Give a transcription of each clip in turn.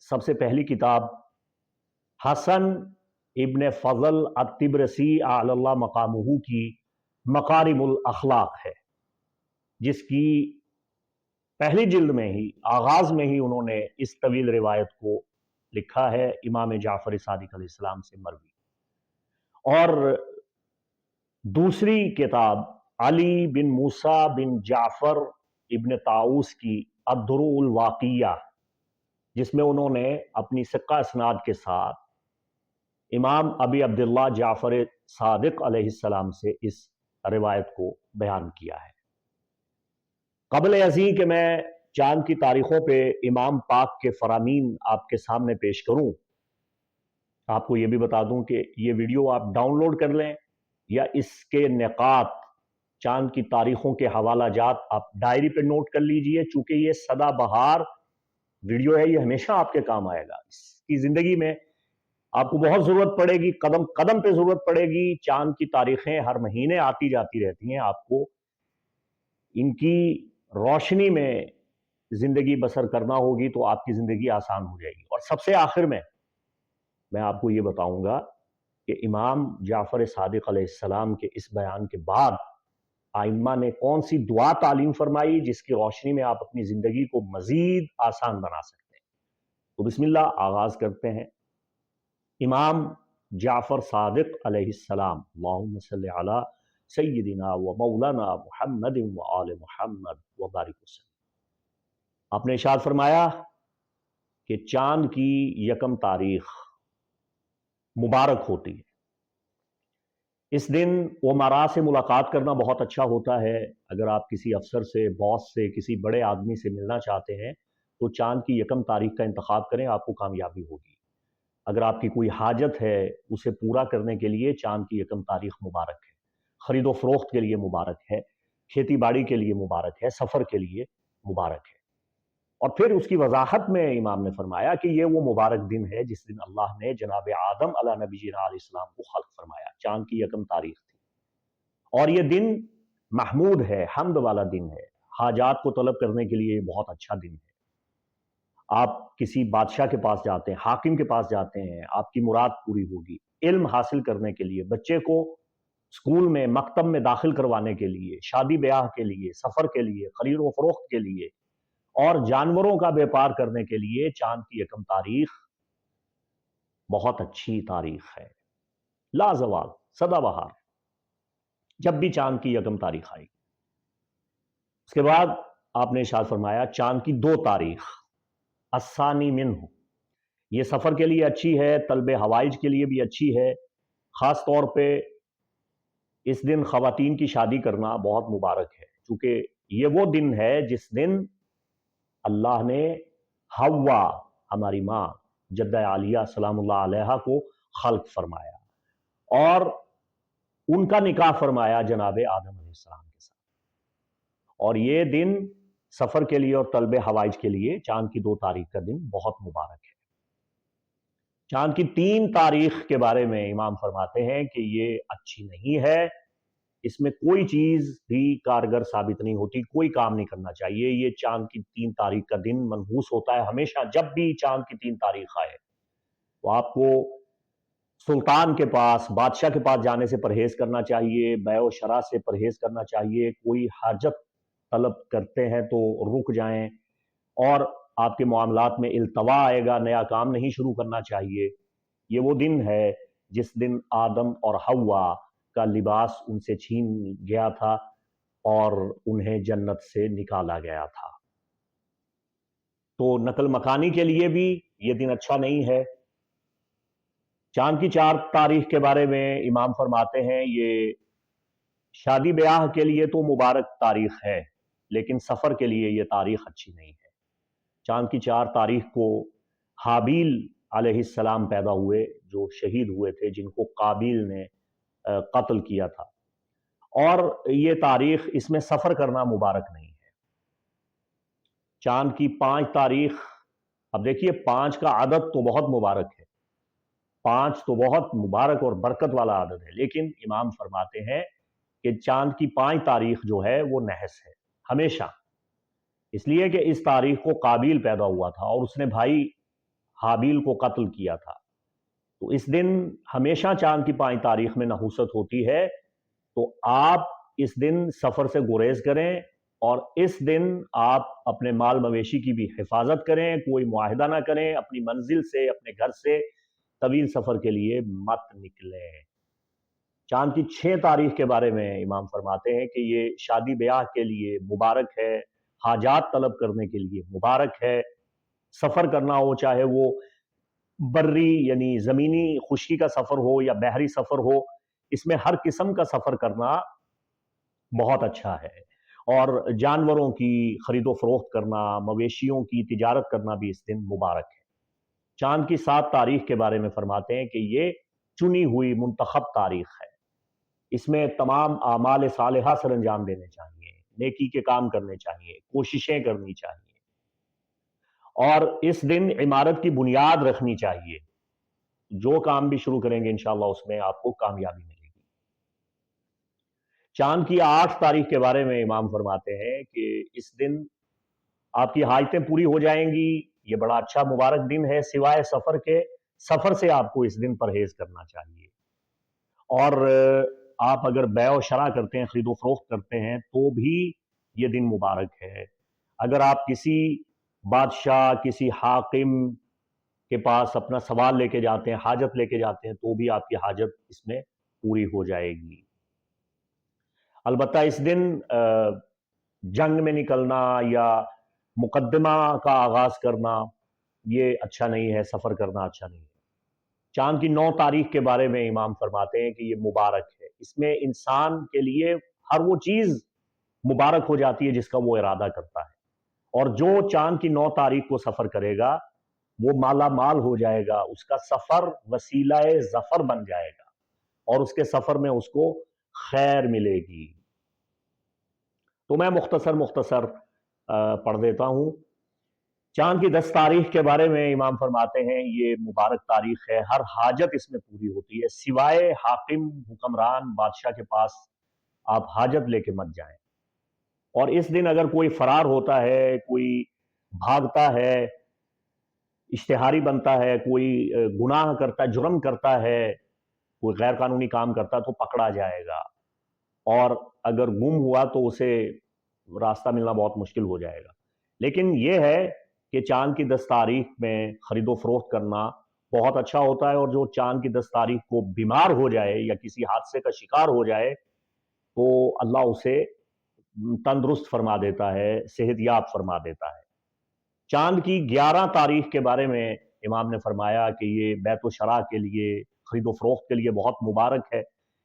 سب سے پہلی کتاب حسن ابن فضل الطبرسی اعلی اللہ مقامہ کی مکارم الاخلاق ہے، جس کی پہلی جلد میں ہی آغاز میں ہی انہوں نے اس طویل روایت کو لکھا ہے امام جعفر صادق علیہ السلام سے مروی۔ اور دوسری کتاب علی بن موسیٰ بن جعفر ابن طاؤس کی الدروع الواقیہ، جس میں انہوں نے اپنی ثقہ اسناد کے ساتھ امام ابی عبداللہ جعفر صادق علیہ السلام سے اس روایت کو بیان کیا ہے۔ قبل ازیں کہ میں چاند کی تاریخوں پہ امام پاک کے فرامین آپ کے سامنے پیش کروں، آپ کو یہ بھی بتا دوں کہ یہ ویڈیو آپ ڈاؤن لوڈ کر لیں یا اس کے نقاط، چاند کی تاریخوں کے حوالہ جات آپ ڈائری پہ نوٹ کر لیجئے، چونکہ یہ سدا بہار ویڈیو ہے، یہ ہمیشہ آپ کے کام آئے گا۔ اس کی زندگی میں آپ کو بہت ضرورت پڑے گی، قدم قدم پہ ضرورت پڑے گی۔ چاند کی تاریخیں ہر مہینے آتی جاتی رہتی ہیں، آپ کو ان کی روشنی میں زندگی بسر کرنا ہوگی تو آپ کی زندگی آسان ہو جائے گی۔ اور سب سے آخر میں آپ کو یہ بتاؤں گا کہ امام جعفر صادق علیہ السلام کے اس بیان کے بعد ائمہ نے کون سی دعا تعلیم فرمائی جس کی روشنی میں آپ اپنی زندگی کو مزید آسان بنا سکتے ہیں۔ تو بسم اللہ، آغاز کرتے ہیں۔ امام جعفر صادق علیہ السلام، اللہم صلی علی سیدنا و مولانا محمد و آل محمد و بارک وسلم۔ آپ نے ارشاد فرمایا کہ چاند کی یکم تاریخ مبارک ہوتی ہے۔ اس دن امراء سے ملاقات کرنا بہت اچھا ہوتا ہے۔ اگر آپ کسی افسر سے، باس سے، کسی بڑے آدمی سے ملنا چاہتے ہیں تو چاند کی یکم تاریخ کا انتخاب کریں، آپ کو کامیابی ہوگی۔ اگر آپ کی کوئی حاجت ہے اسے پورا کرنے کے لیے چاند کی یکم تاریخ مبارک ہے۔ خرید و فروخت کے لیے مبارک ہے، کھیتی باڑی کے لیے مبارک ہے، سفر کے لیے مبارک ہے۔ اور پھر اس کی وضاحت میں امام نے فرمایا کہ یہ وہ مبارک دن ہے جس دن اللہ نے جناب آدم علیہ نبینا علیہ السلام کو خلق فرمایا۔ چاند کی یکم تاریخ تھی، اور یہ دن محمود ہے، حمد والا دن ہے۔ حاجات کو طلب کرنے کے لیے یہ بہت اچھا دن ہے۔ آپ کسی بادشاہ کے پاس جاتے ہیں، حاکم کے پاس جاتے ہیں، آپ کی مراد پوری ہوگی۔ علم حاصل کرنے کے لیے، بچے کو اسکول میں، مکتب میں داخل کروانے کے لیے، شادی بیاہ کے لیے، سفر کے لیے، خرید و فروخت کے لیے، اور جانوروں کا بیپار کرنے کے لیے چاند کی یکم تاریخ بہت اچھی تاریخ ہے، لازوال، سدا بہار، جب بھی چاند کی یکم تاریخ آئی۔ اس کے بعد آپ نے ارشاد فرمایا چاند کی 2 تاریخ الثانی منہ، یہ سفر کے لیے اچھی ہے، طلب حوائج کے لیے بھی اچھی ہے۔ خاص طور پہ اس دن خواتین کی شادی کرنا بہت مبارک ہے، چونکہ یہ وہ دن ہے جس دن اللہ نے حوا، ہماری ماں جدہ عالیہ سلام اللہ علیہا کو خلق فرمایا اور ان کا نکاح فرمایا جناب آدم علیہ السلام کے ساتھ۔ اور یہ دن سفر کے لیے اور طلب حوائج کے لیے چاند کی 2 تاریخ کا دن بہت مبارک ہے۔ چاند کی 3 تاریخ کے بارے میں امام فرماتے ہیں کہ یہ اچھی نہیں ہے، اس میں کوئی چیز بھی کارگر ثابت نہیں ہوتی، کوئی کام نہیں کرنا چاہیے۔ یہ چاند کی 3 تاریخ کا دن منحوس ہوتا ہے ہمیشہ۔ جب بھی چاند کی 3 تاریخ آئے تو آپ کو سلطان کے پاس، بادشاہ کے پاس جانے سے پرہیز کرنا چاہیے، بیع و شرع سے پرہیز کرنا چاہیے۔ کوئی حاجت طلب کرتے ہیں تو رک جائیں، اور آپ کے معاملات میں التوا آئے گا، نیا کام نہیں شروع کرنا چاہیے۔ یہ وہ دن ہے جس دن آدم اور حوا کا لباس ان سے چھین گیا تھا اور انہیں جنت سے نکالا گیا تھا۔ تو نقل مکانی کے لیے بھی یہ دن اچھا نہیں ہے۔ چاند کی 4 تاریخ کے بارے میں امام فرماتے ہیں یہ شادی بیاہ کے لیے تو مبارک تاریخ ہے، لیکن سفر کے لیے یہ تاریخ اچھی نہیں ہے۔ چاند کی 4 تاریخ کو حابیل علیہ السلام پیدا ہوئے، جو شہید ہوئے تھے، جن کو قابیل نے قتل کیا تھا، اور یہ تاریخ، اس میں سفر کرنا مبارک نہیں ہے۔ چاند کی 5 تاریخ، اب دیکھیے 5 کا عدد تو بہت مبارک ہے، 5 تو بہت مبارک اور برکت والا عدد ہے، لیکن امام فرماتے ہیں کہ چاند کی 5 تاریخ جو ہے وہ نحس ہے ہمیشہ، اس لیے کہ اس تاریخ کو قابیل پیدا ہوا تھا اور اس نے بھائی حابیل کو قتل کیا تھا۔ تو اس دن ہمیشہ چاند کی 5 تاریخ میں نحوست ہوتی ہے، تو آپ اس دن سفر سے گریز کریں، اور اس دن آپ اپنے مال مویشی کی بھی حفاظت کریں، کوئی معاہدہ نہ کریں، اپنی منزل سے، اپنے گھر سے طویل سفر کے لیے مت نکلیں۔ چاند کی 6 تاریخ کے بارے میں امام فرماتے ہیں کہ یہ شادی بیاہ کے لیے مبارک ہے، حاجات طلب کرنے کے لیے مبارک ہے، سفر کرنا ہو، چاہے وہ بری یعنی زمینی خشکی کا سفر ہو یا بحری سفر ہو، اس میں ہر قسم کا سفر کرنا بہت اچھا ہے، اور جانوروں کی خرید و فروخت کرنا، مویشیوں کی تجارت کرنا بھی اس دن مبارک ہے۔ چاند کی 7 تاریخ کے بارے میں فرماتے ہیں کہ یہ چنی ہوئی منتخب تاریخ ہے، اس میں تمام اعمال صالحہ سر انجام دینے چاہیے، نیکی کے کام کرنے چاہیے، کوششیں کرنی چاہیے، اور اس دن عمارت کی بنیاد رکھنی چاہیے۔ جو کام بھی شروع کریں گے انشاءاللہ اس میں آپ کو کامیابی ملے گی۔ چاند کی 8 تاریخ کے بارے میں امام فرماتے ہیں کہ اس دن آپ کی حاجتیں پوری ہو جائیں گی، یہ بڑا اچھا مبارک دن ہے، سوائے سفر کے، سفر سے آپ کو اس دن پرہیز کرنا چاہیے، اور آپ اگر بیع و شرع کرتے ہیں، خرید و فروخت کرتے ہیں، تو بھی یہ دن مبارک ہے۔ اگر آپ کسی بادشاہ، کسی حاکم کے پاس اپنا سوال لے کے جاتے ہیں، حاجت لے کے جاتے ہیں، تو بھی آپ کی حاجت اس میں پوری ہو جائے گی۔ البتہ اس دن جنگ میں نکلنا یا مقدمہ کا آغاز کرنا یہ اچھا نہیں ہے، سفر کرنا اچھا نہیں ہے۔ چاند کی 9 تاریخ کے بارے میں امام فرماتے ہیں کہ یہ مبارک ہے، اس میں انسان کے لیے ہر وہ چیز مبارک ہو جاتی ہے جس کا وہ ارادہ کرتا ہے، اور جو چاند کی 9 تاریخ کو سفر کرے گا وہ مالا مال ہو جائے گا، اس کا سفر وسیلہ ظفر بن جائے گا، اور اس کے سفر میں اس کو خیر ملے گی۔ تو میں مختصر پڑھ دیتا ہوں۔ چاند کی 10 تاریخ کے بارے میں امام فرماتے ہیں یہ مبارک تاریخ ہے، ہر حاجت اس میں پوری ہوتی ہے، سوائے حاکم، حکمران، بادشاہ کے پاس آپ حاجت لے کے مت جائیں۔ اور اس دن اگر کوئی فرار ہوتا ہے، کوئی بھاگتا ہے، اشتہاری بنتا ہے، کوئی گناہ کرتا ہے، جرم کرتا ہے، کوئی غیر قانونی کام کرتا ہے، تو پکڑا جائے گا، اور اگر گم ہوا تو اسے راستہ ملنا بہت مشکل ہو جائے گا۔ لیکن یہ ہے کہ چاند کی 10 تاریخ میں خرید و فروخت کرنا بہت اچھا ہوتا ہے، اور جو چاند کی 10 تاریخ کو بیمار ہو جائے یا کسی حادثے کا شکار ہو جائے تو اللہ اسے تندرست فرما دیتا ہے، صحت یاب فرما دیتا ہے۔ چاند کی 11 تاریخ کے بارے میں امام نے فرمایا کہ یہ بیع و شراء کے لیے، خرید و فروخت کے لیے بہت مبارک ہے،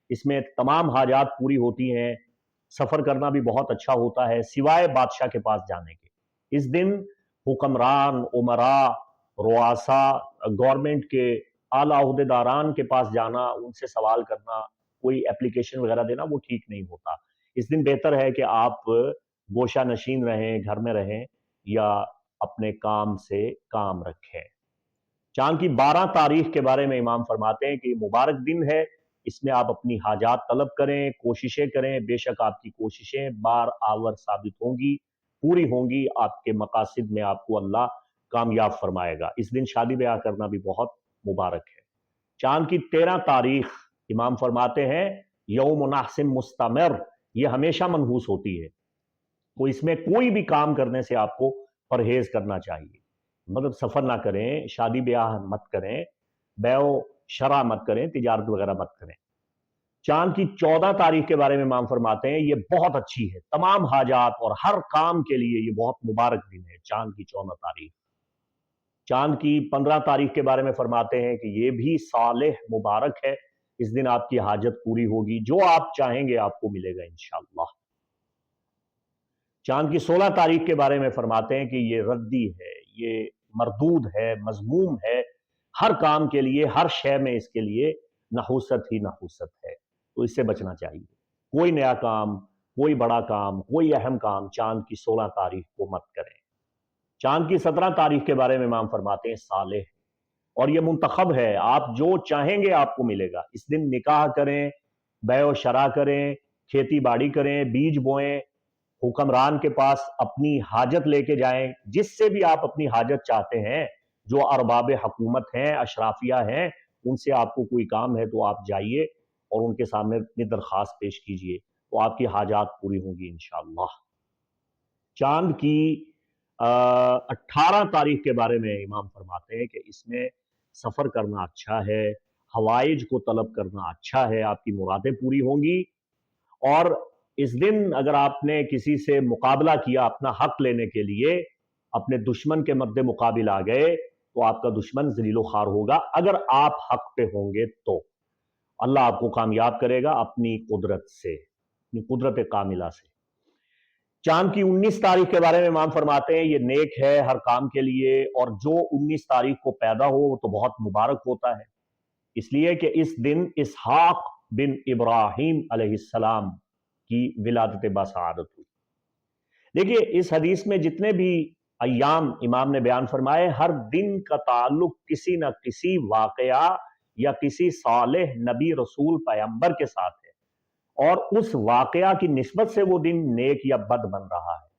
اس میں تمام حاجات پوری ہوتی ہیں، سفر کرنا بھی بہت اچھا ہوتا ہے، سوائے بادشاہ کے پاس جانے کے۔ اس دن حکمران، امراء، رؤساء، گورنمنٹ کے اعلیٰ عہدیداران کے پاس جانا، ان سے سوال کرنا، کوئی اپلیکیشن وغیرہ دینا، وہ ٹھیک نہیں ہوتا۔ اس دن بہتر ہے کہ آپ گوشہ نشین رہیں، گھر میں رہیں، یا اپنے کام سے کام رکھیں۔ چاند کی 12 تاریخ کے بارے میں امام فرماتے ہیں کہ یہ مبارک دن ہے، اس میں آپ اپنی حاجات طلب کریں، کوششیں کریں، بے شک آپ کی کوششیں بار آور ثابت ہوں گی، پوری ہوں گی، آپ کے مقاصد میں آپ کو اللہ کامیاب فرمائے گا۔ اس دن شادی بیاہ کرنا بھی بہت مبارک ہے۔ چاند کی 13 تاریخ امام فرماتے ہیں یوم نحس مستمر، یہ ہمیشہ منحوس ہوتی ہے، تو اس میں کوئی بھی کام کرنے سے آپ کو پرہیز کرنا چاہیے، مطلب سفر نہ کریں، شادی بیاہ مت کریں، بیع و شرع مت کریں، تجارت وغیرہ مت کریں۔ چاند کی 14 تاریخ کے بارے میں امام فرماتے ہیں یہ بہت اچھی ہے، تمام حاجات اور ہر کام کے لیے یہ بہت مبارک دن ہے، چاند کی 14 تاریخ۔ چاند کی 15 تاریخ کے بارے میں فرماتے ہیں کہ یہ بھی صالح مبارک ہے، اس دن آپ کی حاجت پوری ہوگی، جو آپ چاہیں گے آپ کو ملے گا انشاءاللہ۔ چاند کی 16 تاریخ کے بارے میں فرماتے ہیں کہ یہ ردی ہے، یہ مردود ہے، مذموم ہے، ہر کام کے لیے، ہر شے میں اس کے لیے نحوست ہی نحوست ہے، تو اس سے بچنا چاہیے۔ کوئی نیا کام، کوئی بڑا کام، کوئی اہم کام چاند کی 16 تاریخ کو مت کریں۔ چاند کی 17 تاریخ کے بارے میں امام فرماتے ہیں صالح، اور یہ منتخب ہے، آپ جو چاہیں گے آپ کو ملے گا۔ اس دن نکاح کریں، بیع و شرع کریں، کھیتی باڑی کریں، بیج بوئیں، حکمران کے پاس اپنی حاجت لے کے جائیں، جس سے بھی آپ اپنی حاجت چاہتے ہیں، جو ارباب حکومت ہیں، اشرافیہ ہیں، ان سے آپ کو کوئی کام ہے تو آپ جائیے اور ان کے سامنے اپنی درخواست پیش کیجئے تو آپ کی حاجات پوری ہوں گی انشاءاللہ۔ چاند کی 18 تاریخ کے بارے میں امام فرماتے ہیں کہ اس میں سفر کرنا اچھا ہے، حوائج کو طلب کرنا اچھا ہے، آپ کی مرادیں پوری ہوں گی۔ اور اس دن اگر آپ نے کسی سے مقابلہ کیا اپنا حق لینے کے لیے، اپنے دشمن کے مد مقابل آ گئے تو آپ کا دشمن ذلیل و خوار ہوگا۔ اگر آپ حق پہ ہوں گے تو اللہ آپ کو کامیاب کرے گا اپنی قدرت سے، اپنی قدرت کاملہ سے۔ چاند کی 19 تاریخ کے بارے میں امام فرماتے ہیں یہ نیک ہے ہر کام کے لیے، اور جو 19 تاریخ کو پیدا ہو وہ تو بہت مبارک ہوتا ہے، اس لیے کہ اس دن اسحاق بن ابراہیم علیہ السلام کی ولادت باسعادت ہوئی۔ دیکھیے اس حدیث میں جتنے بھی ایام امام نے بیان فرمائے، ہر دن کا تعلق کسی نہ کسی واقعہ یا کسی صالح نبی رسول پیغمبر کے ساتھ ہے، اور اس واقعہ کی نسبت سے وہ دن نیک یا بد بن رہا ہے۔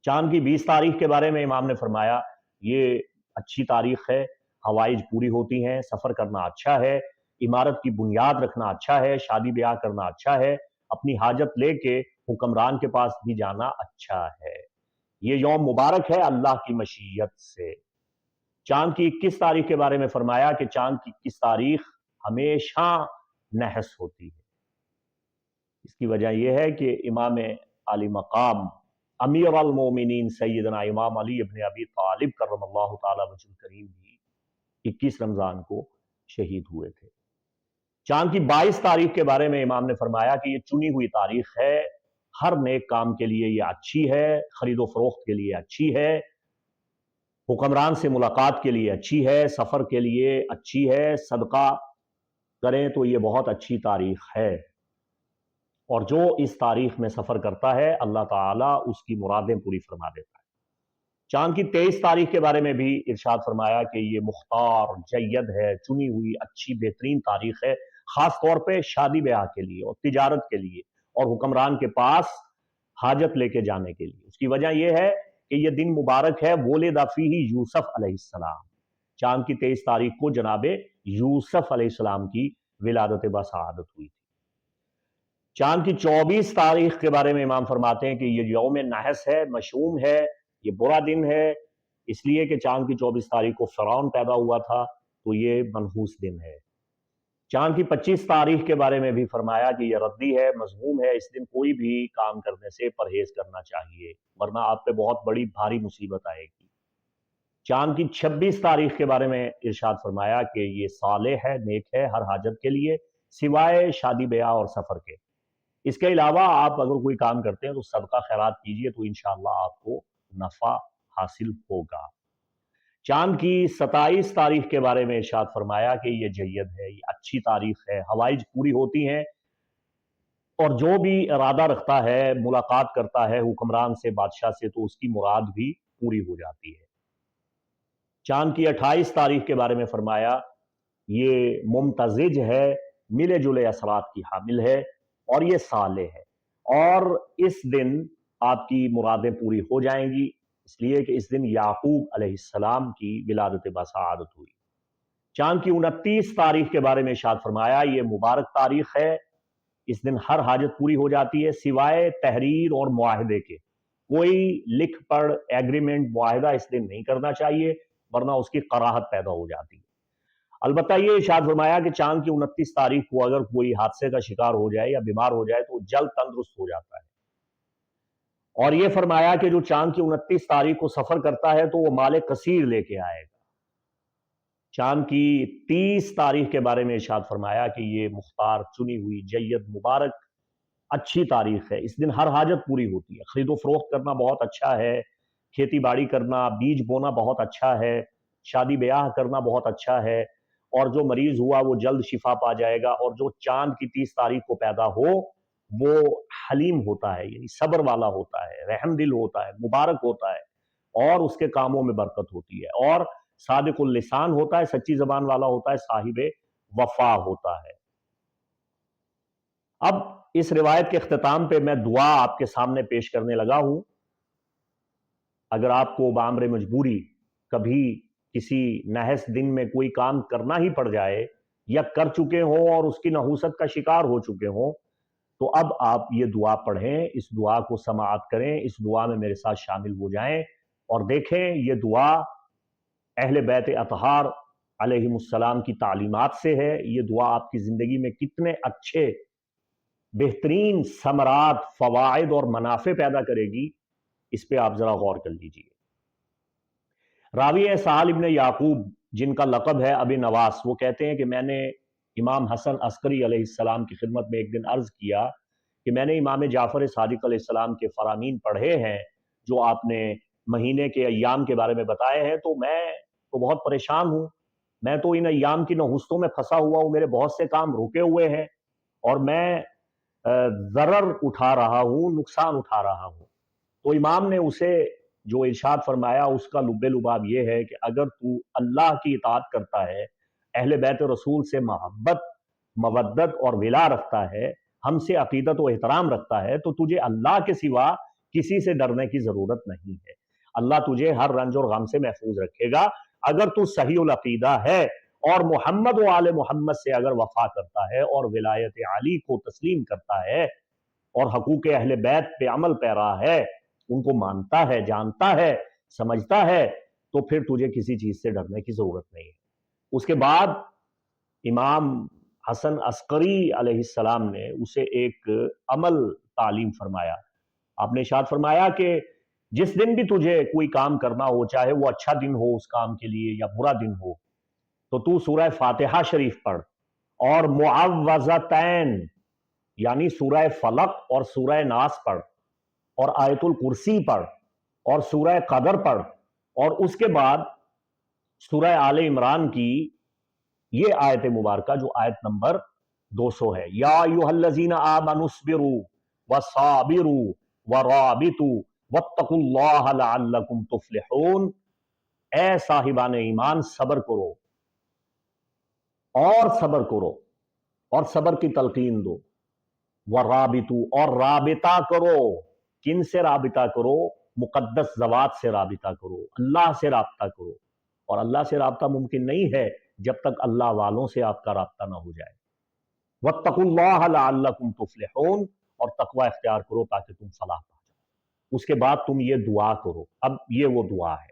چاند کی 20 تاریخ کے بارے میں امام نے فرمایا یہ اچھی تاریخ ہے، حوائج پوری ہوتی ہیں، سفر کرنا اچھا ہے، عمارت کی بنیاد رکھنا اچھا ہے، شادی بیاہ کرنا اچھا ہے، اپنی حاجت لے کے حکمران کے پاس بھی جانا اچھا ہے۔ یہ یوم مبارک ہے اللہ کی مشیت سے۔ چاند کی 21 تاریخ کے بارے میں فرمایا کہ چاند کی 21 تاریخ ہمیشہ نحس ہوتی ہے۔ اس کی وجہ یہ ہے کہ امام علی مقام امیر المومنین سیدنا امام علی ابن ابی طالب کرم اللہ تعالی وجہ الکریم بھی 21 رمضان کو شہید ہوئے تھے۔ چاند کی 22 تاریخ کے بارے میں امام نے فرمایا کہ یہ چنی ہوئی تاریخ ہے، ہر نیک کام کے لیے یہ اچھی ہے، خرید و فروخت کے لیے اچھی ہے، حکمران سے ملاقات کے لیے اچھی ہے، سفر کے لیے اچھی ہے، صدقہ کریں تو یہ بہت اچھی تاریخ ہے، اور جو اس تاریخ میں سفر کرتا ہے اللہ تعالیٰ اس کی مرادیں پوری فرما دیتا ہے۔ چاند کی 23 تاریخ کے بارے میں بھی ارشاد فرمایا کہ یہ مختار جید ہے، چنی ہوئی اچھی بہترین تاریخ ہے، خاص طور پہ شادی بیاہ کے لیے اور تجارت کے لیے اور حکمران کے پاس حاجت لے کے جانے کے لیے۔ اس کی وجہ یہ ہے کہ یہ دن مبارک ہے، ولد فیہ یوسف علیہ السلام۔ چاند کی 23 تاریخ کو جناب یوسف علیہ السلام کی ولادت باسعادت ہوئی تھی۔ چاند کی 24 تاریخ کے بارے میں امام فرماتے ہیں کہ یہ یوم نحس ہے، مشؤوم ہے، یہ برا دن ہے، اس لیے کہ چاند کی 24 تاریخ کو فرعون پیدا ہوا تھا تو یہ منحوس دن ہے۔ چاند کی 25 تاریخ کے بارے میں بھی فرمایا کہ یہ ردی ہے، مذموم ہے، اس دن کوئی بھی کام کرنے سے پرہیز کرنا چاہیے ورنہ آپ پہ بہت بڑی بھاری مصیبت آئے گی۔ چاند کی 26 تاریخ کے بارے میں ارشاد فرمایا کہ یہ صالح ہے، نیک ہے ہر حاجت کے لیے سوائے شادی بیاہ اور سفر کے۔ اس کے علاوہ آپ اگر کوئی کام کرتے ہیں تو صدقہ خیرات کیجئے تو انشاءاللہ آپ کو نفع حاصل ہوگا۔ چاند کی 27 تاریخ کے بارے میں ارشاد فرمایا کہ یہ جید ہے، یہ اچھی تاریخ ہے، حوائج پوری ہوتی ہیں، اور جو بھی ارادہ رکھتا ہے، ملاقات کرتا ہے حکمران سے، بادشاہ سے، تو اس کی مراد بھی پوری ہو جاتی ہے۔ چاند کی 28 تاریخ کے بارے میں فرمایا یہ ممتزج ہے، ملے جلے اثرات کی حامل ہے، اور یہ صالح ہے، اور اس دن آپ کی مرادیں پوری ہو جائیں گی، اس لیے کہ اس دن یعقوب علیہ السلام کی ولادت باسعادت ہوئی۔ چاند کی 29 تاریخ کے بارے میں ارشاد فرمایا یہ مبارک تاریخ ہے، اس دن ہر حاجت پوری ہو جاتی ہے سوائے تحریر اور معاہدے کے۔ کوئی لکھ پڑھ ایگریمنٹ معاہدہ اس دن نہیں کرنا چاہیے ورنہ اس کی قراحت پیدا ہو جاتی ہے۔ البتہ یہ ارشاد فرمایا کہ چاند کی 29 تاریخ کو اگر کوئی حادثے کا شکار ہو جائے یا بیمار ہو جائے تو جلد تندرست ہو جاتا ہے، اور یہ فرمایا کہ جو چاند کی 29 تاریخ کو سفر کرتا ہے تو وہ مال کثیر لے کے آئے گا۔ چاند کی 30 تاریخ کے بارے میں ارشاد فرمایا کہ یہ مختار چنی ہوئی جید مبارک اچھی تاریخ ہے، اس دن ہر حاجت پوری ہوتی ہے، خرید و فروخت کرنا بہت اچھا ہے، کھیتی باڑی کرنا، بیج بونا بہت اچھا ہے، شادی بیاہ کرنا بہت اچھا ہے، اور جو مریض ہوا وہ جلد شفا پا جائے گا، اور جو چاند کی 30 تاریخ کو پیدا ہو وہ حلیم ہوتا ہے، یعنی صبر والا ہوتا ہے، رحم دل ہوتا ہے، مبارک ہوتا ہے، اور اس کے کاموں میں برکت ہوتی ہے، اور صادق اللسان ہوتا ہے، سچی زبان والا ہوتا ہے، صاحب وفا ہوتا ہے۔ اب اس روایت کے اختتام پہ میں دعا آپ کے سامنے پیش کرنے لگا ہوں۔ اگر آپ کو بامر مجبوری کبھی کسی نحس دن میں کوئی کام کرنا ہی پڑ جائے یا کر چکے ہوں اور اس کی نحوست کا شکار ہو چکے ہوں، تو اب آپ یہ دعا پڑھیں، اس دعا کو سماعت کریں، اس دعا میں میرے ساتھ شامل ہو جائیں اور دیکھیں یہ دعا اہل بیت اطہار علیہم السلام کی تعلیمات سے ہے۔ یہ دعا آپ کی زندگی میں کتنے اچھے بہترین ثمرات، فوائد اور منافع پیدا کرے گی، اس پہ آپ ذرا غور کر لیجئے۔ راوی ہے سہل ابن یعقوب، جن کا لقب ہے ابی نواس، وہ کہتے ہیں کہ میں نے امام حسن عسکری علیہ السلام کی خدمت میں ایک دن عرض کیا کہ میں نے امام جعفر صادق علیہ السلام کے فرامین پڑھے ہیں جو آپ نے مہینے کے ایام کے بارے میں بتائے ہیں، تو میں تو بہت پریشان ہوں، میں تو ان ایام کی نحوستوں میں پھنسا ہوا ہوں، میرے بہت سے کام رکے ہوئے ہیں اور میں ضرر اٹھا رہا ہوں، نقصان اٹھا رہا ہوں۔ تو امام نے اسے جو ارشاد فرمایا اس کا لب لباب یہ ہے کہ اگر تو اللہ کی اطاعت کرتا ہے، اہل بیت رسول سے محبت، مودت اور ولا رکھتا ہے، ہم سے عقیدت و احترام رکھتا ہے، تو تجھے اللہ کے سوا کسی سے ڈرنے کی ضرورت نہیں ہے۔ اللہ تجھے ہر رنج اور غم سے محفوظ رکھے گا اگر تو صحیح العقیدہ ہے اور محمد و آل محمد سے اگر وفا کرتا ہے اور ولایت علی کو تسلیم کرتا ہے اور حقوق اہل بیت پہ عمل پیرا ہے، ان کو مانتا ہے، جانتا ہے، سمجھتا ہے، تو پھر تجھے کسی چیز سے ڈرنے کی ضرورت نہیں ہے۔ اس کے بعد امام حسن عسکری علیہ السلام نے اسے ایک عمل تعلیم فرمایا۔ آپ نے ارشاد فرمایا کہ جس دن بھی تجھے کوئی کام کرنا ہو، چاہے وہ اچھا دن ہو اس کام کے لیے یا برا دن ہو، تو سورہ فاتحہ شریف پڑھ اور معوذتین یعنی سورہ فلق اور سورہ ناس پڑھ اور آیت الکرسی پڑھ اور سورہ قدر پڑھ، اور اس کے بعد سورہ آل عمران کی یہ آیت مبارکہ جو آیت نمبر 200 ہے، یا ایھا الذین آمنوا اصبروا وصابروا ورابطوا واتقوا اللہ لعلکم تفلحون۔ اے صاحبان ایمان، صبر کرو اور صبر کرو اور صبر کی تلقین دو، ورابطوا اور رابطہ کرو۔ کن سے رابطہ کرو؟ مقدس ذوات سے رابطہ کرو، اللہ سے رابطہ کرو، اور اللہ سے رابطہ ممکن نہیں ہے جب تک اللہ والوں سے آپ کا رابطہ نہ ہو جائے۔ واتقوا اللہ لعلکم تفلحون، اور تقوی اختیار کرو تاکہ تم فلاح پا جاؤ۔ اس کے بعد تم یہ دعا کرو۔ اب یہ وہ دعا ہے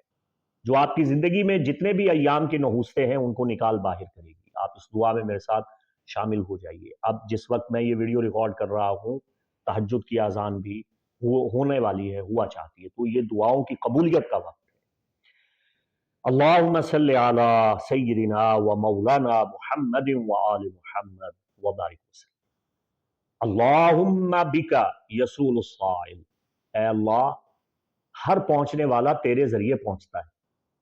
جو آپ کی زندگی میں جتنے بھی ایام کی نحوستیں ہیں ان کو نکال باہر کرے گی۔ آپ اس دعا میں میرے ساتھ شامل ہو جائیے۔ اب جس وقت میں یہ ویڈیو ریکارڈ کر رہا ہوں، تہجد کی اذان بھی ہونے والی ہے، ہوا چاہتی ہے، تو یہ دعاؤں کی قبولیت کا وقت ہے۔ اللہم صلی علی سیدنا و مولانا محمد و آل محمد وبارک وسلم۔ اللہم بکا یسول الصائل، اے اللہ ہر پہنچنے والا تیرے ذریعے پہنچتا ہے،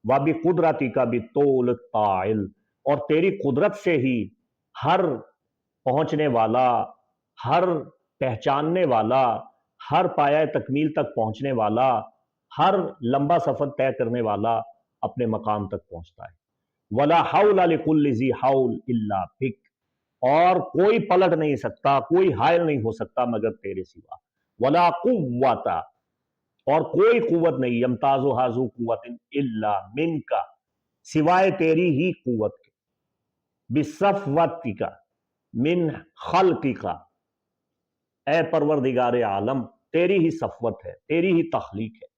وَبِقُدْرَتِكَ بِطُولِ الطَّائِل، اور تیری قدرت سے ہی ہر پہنچنے والا، ہر پہچاننے والا، ہر پایہ تکمیل تک پہنچنے والا، ہر لمبا سفر طے کرنے والا اپنے مقام تک پہنچتا ہے۔ وَلَا حَوْلَ لِكُلِّ ذِي حَوْلٍ إِلَّا بِكَ، اور کوئی پلٹ نہیں سکتا، کوئی حائل نہیں ہو سکتا مگر تیرے سوا۔ وَلَا قُوَّةَ، اور کوئی قوت نہیں، یمتازُ ذو قوت الا منک، سوائے تیری ہی قوت کے، بصفوتک من خلقک، اے پروردگار عالم تیری ہی صفوت ہے، تیری ہی تخلیق ہے،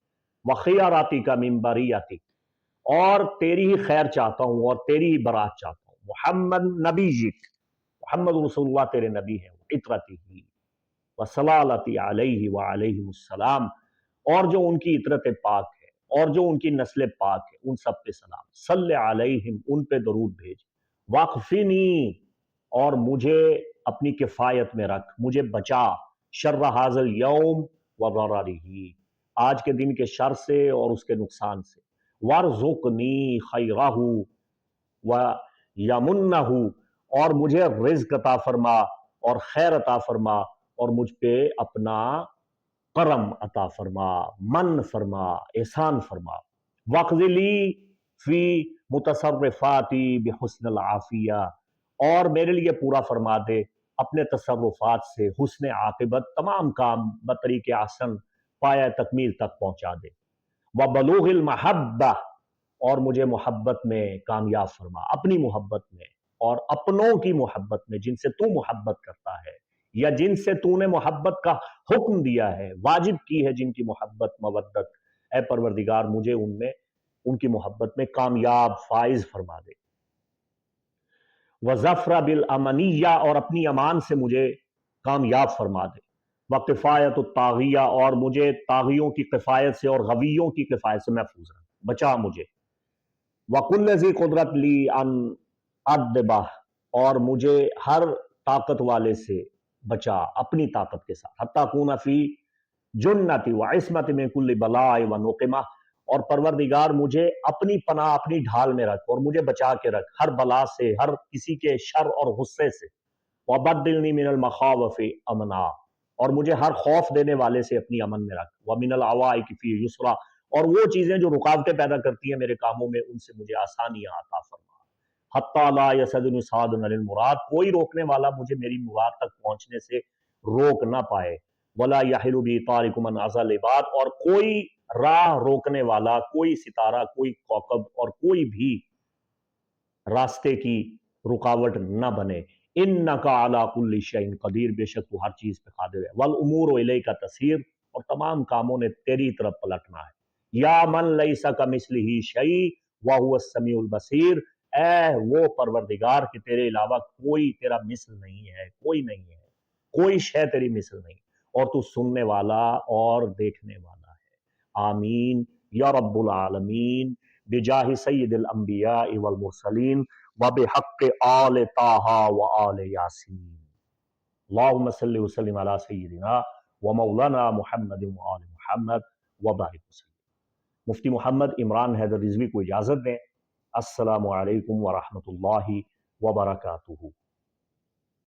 وخیاراتک من بریتک، اور تیری ہی خیر چاہتا ہوں اور تیری ہی برات چاہتا ہوں، محمد نبیک، محمد رسول اللہ تیرے نبی ہیں، عطرتہ وصلالتی علیہ وعلیہم السلام، اور جو ان کی عطرت پاک ہے اور جو ان کی نسل پاک ہے ان سب پہ سلام، صلی علیہم، ان پہ درود بھیج، واقفنی، اور مجھے اپنی کفایت میں رکھ، مجھے بچا، شر ھذا الیوم وضررہ، آج کے دن کے شر سے اور اس کے نقصان سے، وارزقنی خیرہ ویمنہ، اور مجھے رزق عطا فرما اور خیر عطا فرما، اور مجھ پہ اپنا کرم عطا فرما، من فرما، احسان فرما، وقض لی فی متصرفاتی بحسن العافیہ، اور میرے لیے پورا فرما دے اپنے تصرفات سے حسن عاقبت، تمام کام بطریق احسن پایہ تکمیل تک پہنچا دے، وبلوغ المحبہ، اور مجھے محبت میں کامیاب فرما، اپنی محبت میں اور اپنوں کی محبت میں جن سے تو محبت کرتا ہے یا جن سے تو نے محبت کا حکم دیا ہے، واجب کی ہے جن کی محبت مودت، اے پروردگار مجھے ان میں ان کی محبت میں کامیاب فائز فرما دے۔ وظفر بالامنیہ، اور اپنی امان سے مجھے کامیاب فرما دے۔ وکفایت الطاغیہ، اور مجھے طاغیوں کی کفایت سے اور غویوں کی کفایت سے محفوظ رکھ، بچا مجھے۔ وَكُلَّ ذِي قُدْرَةٍ لِّي أَنْ أَدْبَهُ، اور مجھے ہر طاقت والے سے بچا اپنی طاقت کے ساتھ، حَتَّى أَكُونَ فِي جُنَّةٍ وَعِصْمَةٍ مِّن كُلِّ بَلَاءٍ وَنُقْمَةٍ، اور پروردگار مجھے اپنی پناہ اپنی ڈھال میں رکھ اور مجھے بچا کے رکھ ہر بلا سے، ہر کسی کے شر اور غصے سے۔ وَبَدِّلْنِي مِنَ الْمَخَاوِفِ أَمْنًا، اور مجھے ہر خوف دینے والے سے اپنی امن میں رکھ۔ وَمِنَ الْعَوَائِقِ فِي يُسْرًا، اور وہ چیزیں جو رکاوٹیں پیدا کرتی ہیں میرے کاموں میں ان سے مجھے آسانیاں عطا فرما۔ حَتَّى لَا يَسَدُنِ صَادٌ عَنِ الْمُرَاد، کوئی روکنے والا مجھے میری مراد تک پہنچنے سے روک نہ پائے۔ وَلَا يَحِلُ بِي طَارِقٌ مَنْ عَزَى الْعِبَادِ، اور کوئی راہ روکنے والا، کوئی ستارہ، کوئی کوكب اور کوئی بھی راستے کی رکاوٹ نہ بنے۔ اِنَّكَ عَلَىٰ كُلِّ شَيْءٍ قَدِيرٌ، بے شک تو ہر چیز پہ قادر ہے۔ وَالْأُمُورُ إِلَيْكَ تَسِيرُ، اور تمام کاموں نے تیری طرف پلٹنا ہے۔ یا من لیس کمثلہ شیء وہو السمیع البصیر، اے وہ پروردگار کہ تیرے علاوہ کوئی تیرا مثل نہیں ہے، کوئی نہیں ہے، کوئی شے تیری مثل نہیں، اور تو سننے والا اور دیکھنے والا ہے۔ آمین یا رب العالمین، بجاہ سید الانبیاء والمرسلین وبحق آل طٰہٰ وآل یاسین۔ اللہم صلی وسلم علی سیدنا و مولانا محمد وآل محمد وبارک وسلم۔ مفتی محمد عمران حیدر رضوی کو اجازت دیں۔ السلام علیکم ورحمۃ اللہ وبرکاتہ۔